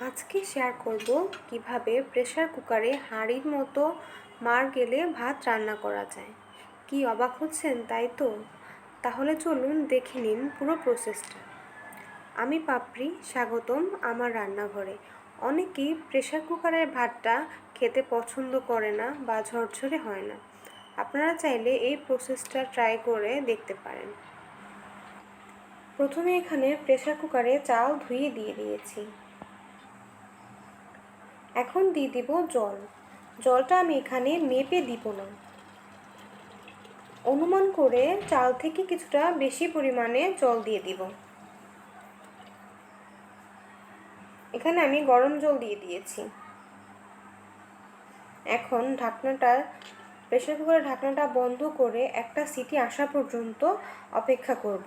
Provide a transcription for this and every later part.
আজকে শেয়ার করব কিভাবে প্রেসার কুকারে হাঁড়ির মতো মাড় গেলে ভাত রান্না করা যায়। কি অবাক হচ্ছেন তাই তো? তাহলে চলুন দেখে নিন পুরো প্রসেসটা। আমি পাপড়ি, স্বাগতম আমার রান্নাঘরে। অনেকেই প্রেসার কুকারের ভাতটা খেতে পছন্দ করে না বা ঝরঝরে হয় না। আপনারা চাইলে এই প্রসেসটা ট্রাই করে দেখতে পারেন। প্রথমে এখানে প্রেসার কুকারে চাল ধুয়ে দিয়ে দিয়েছি। এখন দিয়ে দিব জল। জলটা আমি এখানে মেপে দিব না, অনুমান করে চাল থেকে কিছুটা বেশি পরিমাণে জল দিয়ে দিব। এখানে আমি গরম জল দিয়ে দিয়েছি। এখন প্রেসার কুকারের ঢাকনাটা বন্ধ করে একটা সিটি আসা পর্যন্ত অপেক্ষা করব।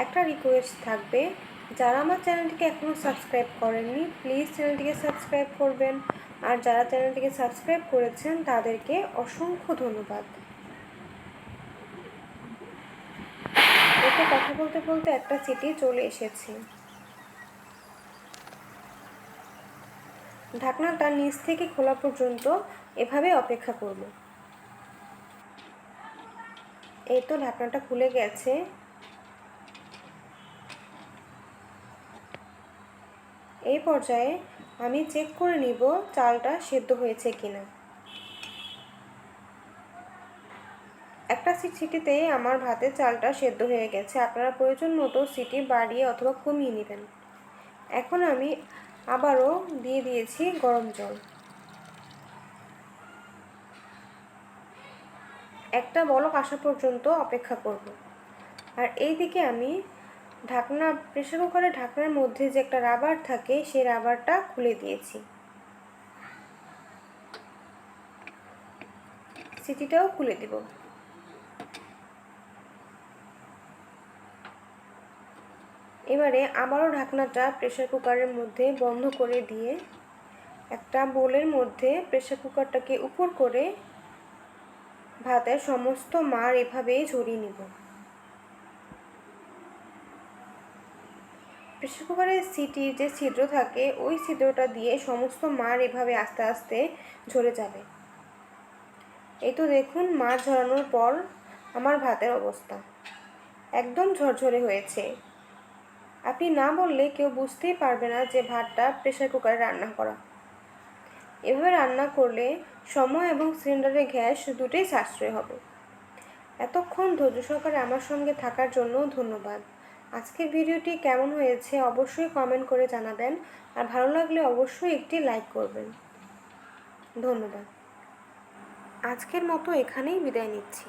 একটা রিকোয়েস্ট থাকবে, যারা আমার চ্যানেলটিকে এখনও সাবস্ক্রাইব করেননি প্লিজ চ্যানেলটিকে সাবস্ক্রাইব করবেন, আর যারা চ্যানেলটিকে সাবস্ক্রাইব করেছেন তাদেরকে অসংখ্য ধন্যবাদ। এতে কথা বলতে বলতে একটা সিটি চলে এসেছে। ঢাকনাটা নিচ থেকে খোলা পর্যন্ত এভাবে অপেক্ষা করব। এই তো ঢাকনাটা খুলে গেছে। এই পর্যায়ে আমি চেক করে নিব চালটা সেদ্ধ হয়েছে কিনা। একটা সিটিতেই আমার ভাতের চালটা সেদ্ধ হয়ে গেছে। আপনারা প্রয়োজন মতো সিটি বাড়িয়ে অথবা কমিয়ে নেবেন। এখন আমি আবারও দিয়ে দিয়েছি গরম জল। একটা বলক আসা পর্যন্ত অপেক্ষা করব। আর এইদিকে আমি প্রেসার কুকারের ঢাকনার মধ্যে যে একটা রাবার থাকে সেই রাবারটা খুলে দিয়েছি। সিটিটাও খুলে দিব। এবারে আবারও ঢাকনাটা প্রেসার কুকারের মধ্যে বন্ধ করে দিয়ে একটা বোলের মধ্যে প্রেসার কুকারটাকে উপর করে ভাতের সমস্ত মাড় এভাবেই ঝরিয়ে নিব। প্রেসার কুকারের সিটির যে ছিদ্র থাকে ওই ছিদ্রটা দিয়ে সমস্ত মাড় এভাবে আস্তে আস্তে ঝরে যাবে। এই তো দেখুন মাড় ঝরানোর পর আমার ভাতের অবস্থা একদম ঝরঝরে হয়েছে। আপনি না বললে কেউ বুঝতেই পারবে না যে ভাতটা প্রেসার কুকারে রান্না করা। এভাবে রান্না করলে সময় এবং সিলিন্ডারের গ্যাস দুটোই সাশ্রয় হবে। এতক্ষণ ধৈর্য সহকারে আমার সঙ্গে থাকার জন্য ধন্যবাদ। আজকের ভিডিওটি কেমন হয়েছে অবশ্যই কমেন্ট করে জানাবেন, আর ভালো লাগলে অবশ্যই একটি লাইক করবেন। ধন্যবাদ। আজকের মতো এখানেই বিদায় নিচ্ছি।